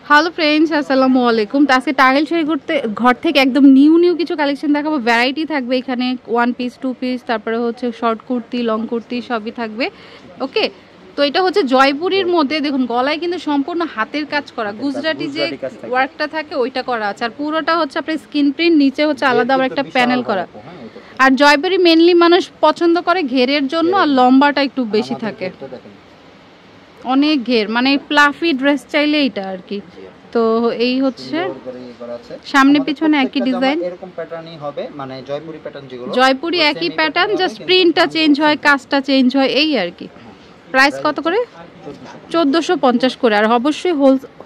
Hello friends, আসসালামু আলাইকুম। তো আজকে টাঙ্গাইল শাড়ি ঘর থেকে একদম নিউ কিছু কালেকশন দেখাবো। ভ্যারাইটি থাকবে এখানে, 1 পিস 2 পিস, তারপরে হচ্ছে শর্ট কুর্তি, লং কুর্তি সবই থাকবে। ওকে, তো এটা হচ্ছে জয়পুরীর মধ্যে। দেখুন গলায় কিন্তু সম্পূর্ণ হাতের কাজ করা, গুজরাটি যে ওয়ার্কটা থাকে ওইটা করা আছে। আর পুরোটা হচ্ছে আপনার স্ক্রিন প্রিন্ট, নিচে হচ্ছে আলাদা আবার একটা প্যানেল করা। আর জয়পুরি মেনলি মানুষ পছন্দ করে ঘেরের জন্য, আর লম্বাটা একটু বেশি থাকে, অনেক ঘের, মানে প্লাফি ড্রেস চাইলে এটা আর কি। তো এই হচ্ছে সামনে পিছনে একই ডিজাইন, এরকম প্যাটার্নই হবে, মানে জয়পুরি প্যাটার্ন যেগুলো জয়পুরি একই প্যাটার্ন, জাস্ট প্রিন্টটা চেঞ্জ হয়, কাজটা চেঞ্জ হয়, এই আর কি। প্রাইস কত করে? 1450 করে। আর অবশ্যই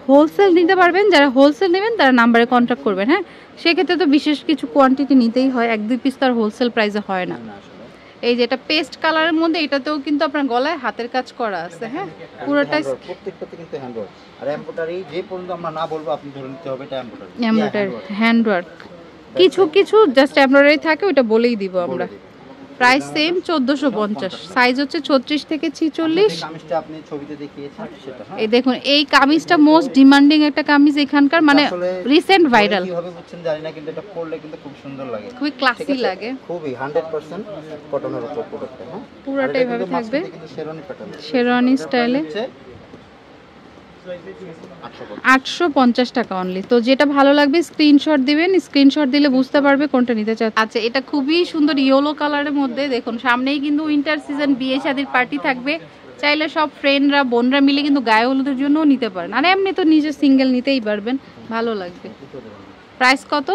হোলসেল নিতে পারবেন, যারা হোলসেল নেবেন তারা নাম্বারে কন্ট্যাক্ট করবেন। হ্যাঁ, সেক্ষেত্রে তো বিশেষ কিছু কোয়ান্টিটি নিতেই হয়, 1-2 পিস তার হোলসেল প্রাইসে হয় না। এই যে এটা পেস্ট কালারের মধ্যে, এটাতেও কিন্তু আপনার গলায় হাতের কাজ করা আছে। হ্যাঁ, পুরোটাই প্রত্যেকটাতে কিন্তু হ্যান্ড ওয়ার্ক। আর এমব্রয়ডারি যে পর্যন্ত আমরা না বলবো আপনি ধরে নিতে হবে এটা এমব্রয়ডারি হ্যান্ড ওয়ার্ক। কিছু জাস্ট এমব্রয়ডারি থাকে, ওটা বলেই দিব আমরা। প্রাইস সেম 1450, সাইজ হচ্ছে 36 থেকে 46। কামিজটা আপনি ছবিতে দেখিয়েছেন সেটা। এই দেখুন, এই কামিজটা মোস্ট ডিমান্ডিং একটা কামিজ এখানকার, মানে রিসেন্ট ভাইরাল। কিভাবে বুঝছেন জানি না, কিন্তু এটা পরলে কিন্তু খুব সুন্দর লাগে, খুবই ক্লাসি লাগে, খুবই 100% কটনের উপর প্রোডাক্টটা। হ্যাঁ, পুরোটা এইভাবে থাকবে, কিন্তু শেরওয়ানি প্যাটার্ন, শেরওয়ানি স্টাইলে। 850 টাকা অনলি। তো যেটা ভালো লাগবে স্ক্রিনশট দিবেন, স্ক্রিনশট দিলে বুঝতে পারবে কোনটা নিতে চাচ্ছেন। আচ্ছা, এটা খুবই সুন্দর ইয়েলো কালারের মধ্যে। দেখুন সামনেই কিন্তু উইন্টার সিজন, বিয়ে শাদীর পার্টি থাকবে, চাইলে সব ফ্রেন্ডরা বোনরা মিলে কিন্তু গায়ে হলুদের জন্যও নিতে পারেন। আর এমনি তো নিজে সিঙ্গেল নিতেই পারবেন, ভালো লাগবে। প্রাইস কত?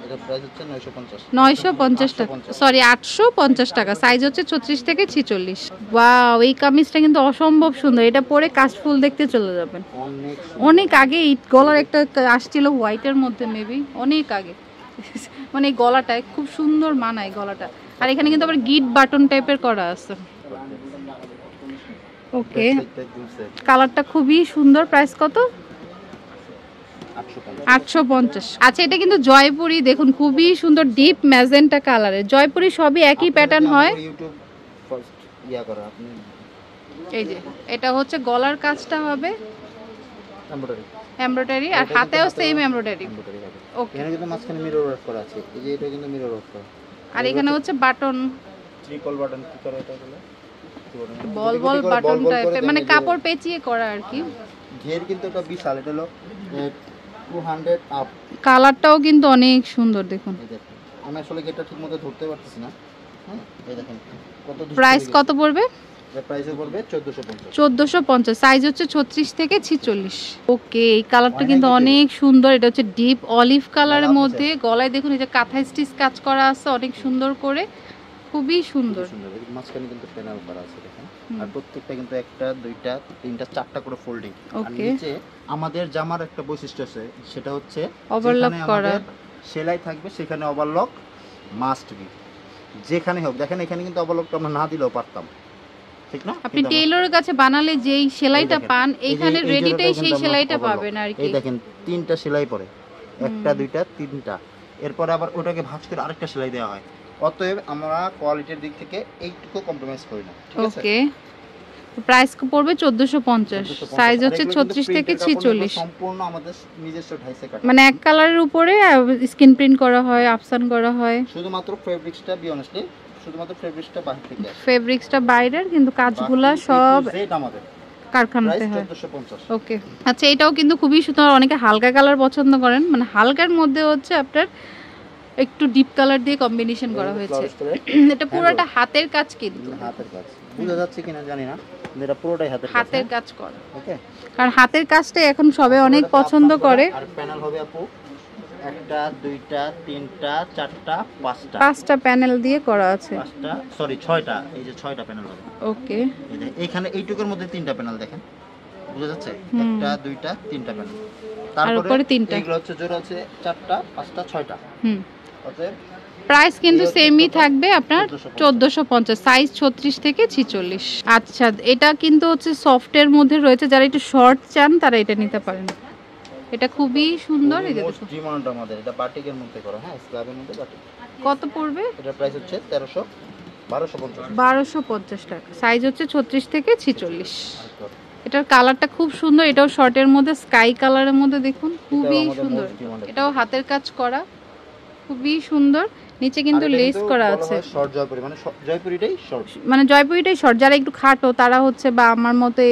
এটা প্রাইস হচ্ছে 950 টাকা, সরি 850 টাকা। সাইজ হচ্ছে 36 থেকে 46। ওয়াও, এই কামিজটা কিন্তু অসম্ভব সুন্দর। এটা পরে কাশফুল দেখতে চলে যাবেন। অনেক আগে এই গলার একটা আসছিল হোয়াইটের মধ্যে, মেবি অনেক আগে। মানে এই গলাটা খুব সুন্দর মানায় গলাটা। আর এখানে কিন্তু আবার গিট বাটন টাইপের করা আছে। ওকে, কালারটা খুবই সুন্দর। প্রাইস কত? 850। আচ্ছা, এটা কিন্তু জয়পুরি। দেখুন খুবই সুন্দর, ডিপ ম্যাজেন্টা কালারের। জয়পুরি সবই একই প্যাটার্ন হয়। এই যে এটা হচ্ছে গলার কাজটা হবে এমব্রয়ডারি, আর হাতেও সেম এমব্রয়ডারি। ওকে, এখানে কিন্তু মাঝখানে মিরর ওয়ার্ক করা আছে। এই যে এটা কিন্তু মিরর ওয়ার্ক করা। আর এখানে হচ্ছে বাটন, ট্রিপল বাটন কি করে এটা বলে, বল বাটন টাইপের, মানে কাপড় পেঁচিয়ে করা আর কি। ঘের কিন্তু এটা বিশাল, এটা হলো 200 আপ। কালারটাও কিন্তু অনেক সুন্দর। দেখুন আমি আসলে এটা ঠিকমতো ধরতে পারতেছি না। হ্যাঁ, এই দেখেন কত। প্রাইস কত পড়বে? এর প্রাইস পড়বে 1450। 1450, সাইজ হচ্ছে 36 থেকে 46। ওকে, এই কালারটা কিন্তু অনেক সুন্দর। এটা হচ্ছে ডিপ অলিভ কালারের মধ্যে। গলায় দেখুন এই যে কাঁথা স্টিচ কাজ করা আছে অনেক সুন্দর করে, খুবই সুন্দর। মাঝখানে কিন্তু প্যানেল করা আছে দেখেন। আর প্রত্যেকটা কিন্তু 1টা 2টা 3টা 4টা করে ফোল্ডিং। আর নিচে আমাদের জামার একটা বৈশিষ্ট্য আছে, সেটা হচ্ছে ওভারলক করা। সেলাই থাকবে, সেখানে ওভারলক মাস্ট বি, যেখানে হোক। দেখেন এখানে কিন্তু ওভারলকটা আমরা না দিলেও পারতাম, ঠিক না? আপনি টেইলরের কাছে বানালে যেই সেলাইটা পান, এইখানে রেডিতেই সেই সেলাইটা পাবেন আর কি। এই দেখেন 3টা সেলাই পড়ে, 1টা 2টা 3টা, এরপর আবার ওটাকে ভাঁজ করে আরেকটা সেলাই দেওয়া হয়। অতএব আমরা কোয়ালিটির দিক থেকে এইটুকু কম্প্রোমাইজ করি না, ঠিক আছে? ওকে, প্রাইস পড়বে 1450, সাইজ হচ্ছে 36 থেকে 46। সম্পূর্ণ আমাদের নিজস্ব ঢাইসে কাটা, মানে এক কালারের উপরে স্ক্রিন প্রিন্ট করা হয়, আফসান করা হয়। শুধুমাত্র ফেব্রিক্সটা বি অনেস্টলি শুধুমাত্র ফেব্রিক্সটা বাইরে থেকে আসে, ফেব্রিক্সটা বাইরের, কিন্তু কাজগুলা সব আমাদের কারখানাতে হয়। 1450। ওকে, আচ্ছা, এটাও কিন্তু খুবই সুন্দর। অনেকে হালকা কালার পছন্দ করেন, মানে হালকার মধ্যে হচ্ছে আপনার একটু ডিপ কালার দিয়ে কম্বিনেশন করা হয়েছে। এটা পুরোটা হাতের কাজ, কিন্তু হাতের কাজ বুঝা যাচ্ছে কিনা জানি না, এটা পুরোটাই হাতের কাজ করা। ওকে, কারণ হাতের কাজটা এখন সবাই অনেক পছন্দ করে। আর প্যানেল হবে আপু 1টা 2টা 3টা 4টা 5টা, 5টা প্যানেল দিয়ে করা আছে। 5টা সরি 6টা, এই যে 6টা প্যানেল হবে। ওকে, এখানে এইটুকুর মধ্যে 3টা প্যানেল দেখেন, বুঝা যাচ্ছে? 1টা 2টা 3টা প্যানেল, তারপরে 3টা, এগুলো হচ্ছে জোড়া আছে 4টা 5টা 6টা। অতএব প্রাইস কিন্তু সেমই থাকবে আপনার 1450, সাইজ 36 থেকে 46। আচ্ছা, এটা কিন্তু হচ্ছে সফটের মধ্যে রয়েছে, যারা একটু শর্ট চান তারা এটা নিতে পারেন। এটা খুবই সুন্দর। এই দেখুন মোস্ট ডিমান্ড আমাদের, এটা বাটিকের মধ্যে করা। হ্যাঁ, স্ল্যাবের মধ্যে বাটিক। কত পড়বে? এটা প্রাইস হচ্ছে 1250 টাকা, সাইজ হচ্ছে 36 থেকে 46। এটার কালারটা খুব সুন্দর, এটাও শর্টের মধ্যে স্কাই কালারের মধ্যে, দেখুন খুবই সুন্দর। এটাও হাতের কাজ করা, খুবই সুন্দর। নিচে কিন্তু লেস করা আছে, শর্ট জয়পুরি, মানে জয়পুরিটাই শর্ট, মানে জয়পুরিটাই শর্ট। যারা একটু খাটো তারা হচ্ছে, বা আমার মতে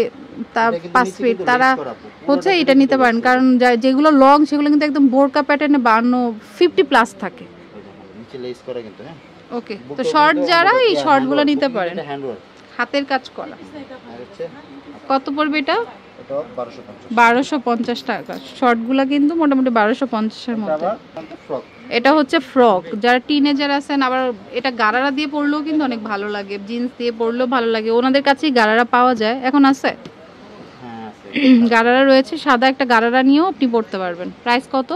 তার 5 ফিট, তারা হচ্ছে এটা নিতে পারেন। কারণ যেগুলো লং সেগুলো কিন্তু একদম বোরকা প্যাটার্নে 50 প্লাস থাকে। নিচে লেস করা কিন্তু, হ্যাঁ ওকে। তো শর্ট যারা এই শর্টগুলো নিতে পারেন, হাতের কাজ করা। কত পড়বে এটা? 1250 টাকা। শর্টগুলো কিন্তু মোটামুটি 1250 এর মধ্যে। এটা হচ্ছে ফ্রক, যারা টিনেজার আছেন, আবার এটা গারারা দিয়ে পরলেও কিন্তু অনেক ভালো লাগে, জিন্স দিয়ে পরলেও ভালো লাগে। ওনাদের কাছেই গারারা পাওয়া যায়, এখন আছে গারারা রয়েছে, সাদা একটা গারারা নিয়েও আপনি পরতে পারবেন। প্রাইস কত?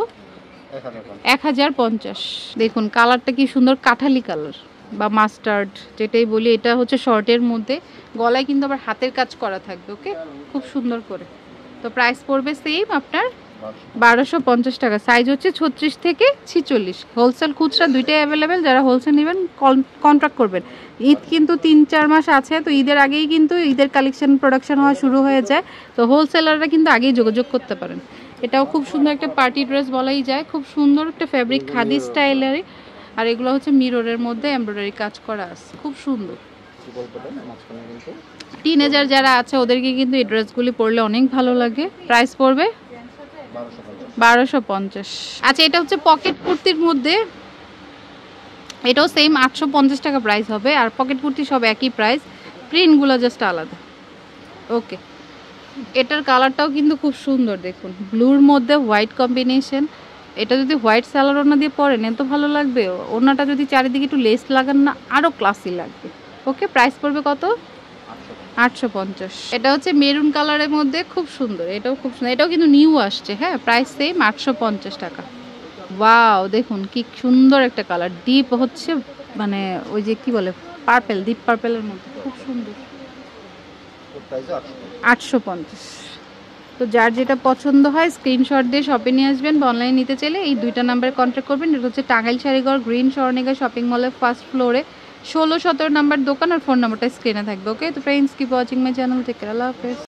1050। দেখুন কালারটা কি সুন্দর, কাঠালি কালার বা মাস্টার্ড যেটাই বলি। এটা হচ্ছে শর্টের মধ্যে, গলায় কিন্তু আবার হাতের কাজ করা থাকবে, ওকে, খুব সুন্দর করে। তো প্রাইস পড়বে সেম আপনার 1250 টাকা। সাইজ হচ্ছে 36 থেকে 46, হোলসেল খুচরা দুইটাই অ্যাভেলেবেল। যারা হোলসেল নেবেন কন্ট্রাক্ট করবেন। ঈদ কিন্তু 3-4 মাস আছে, তো ঈদের আগেই কিন্তু ঈদের কালেকশন প্রোডাকশন হওয়া শুরু হয়ে যায়, তো হোলসেলাররা কিন্তু আগেই যোগাযোগ করতে পারেন। এটাও খুব সুন্দর একটা পার্টি ড্রেস বলাই যায়, খুব সুন্দর একটা ফ্যাব্রিক, খাদি স্টাইলের। আর এগুলো হচ্ছে মিররের মধ্যে এমব্রয়ডারি কাজ করা আছে, খুব সুন্দর। টিনেজার যারা আছে ওদেরকে কিন্তু এই ড্রেসগুলি পরলে অনেক ভালো লাগে। প্রাইস পড়বে 1250। আচ্ছা, এটা হচ্ছে পকেট কুর্তির মধ্যে, এটাও সেম 850 টাকা প্রাইস হবে। আর পকেট কুর্তি সব একই প্রাইস, প্রিন্টগুলো জাস্ট আলাদা, ওকে। এটার কালারটাও কিন্তু খুব সুন্দর, দেখুন ব্লুর মধ্যে হোয়াইট কম্বিনেশন। এটা যদি হোয়াইট সালোয়ার ওড়না দিয়ে পরেন এত ভালো লাগবে, ওড়নাটা যদি চারিদিকে একটু লেস লাগান না, আরও ক্লাসি লাগবে, ওকে। প্রাইস পড়বে কত? 850। এটা হচ্ছে মেরুন কালারের মধ্যে, খুব সুন্দর, এটাও খুব সুন্দর। এটাও কিন্তু নিউ আসছে, হ্যাঁ। প্রাইস সেম 850 টাকা। ওয়াও, দেখুন কি সুন্দর একটা কালার, ডিপ হচ্ছে মানে ওই যে কি বলে পার্পেল, ডিপ পার্পেলের মধ্যে, খুব সুন্দর। 850। তো যার যেটা পছন্দ হয় স্ক্রিনশট দিয়ে শপে নিয়ে আসবেন, বা অনলাইনে নিতে চাইলে এই দুইটা নাম্বারে কন্ট্যাক্ট করবেন। এটা হচ্ছে টাঙ্গাইল শাড়িঘর, গ্রিন স্বর্ণিকা শপিং মলের ফার্স্ট ফ্লোরে 16-17 নাম্বার দোকান, আর ফোন নাম্বারটা স্ক্রিনে থাকবে, ওকে। তো friends, keep watching my channel, take care, আল্লাহ হাফেজ।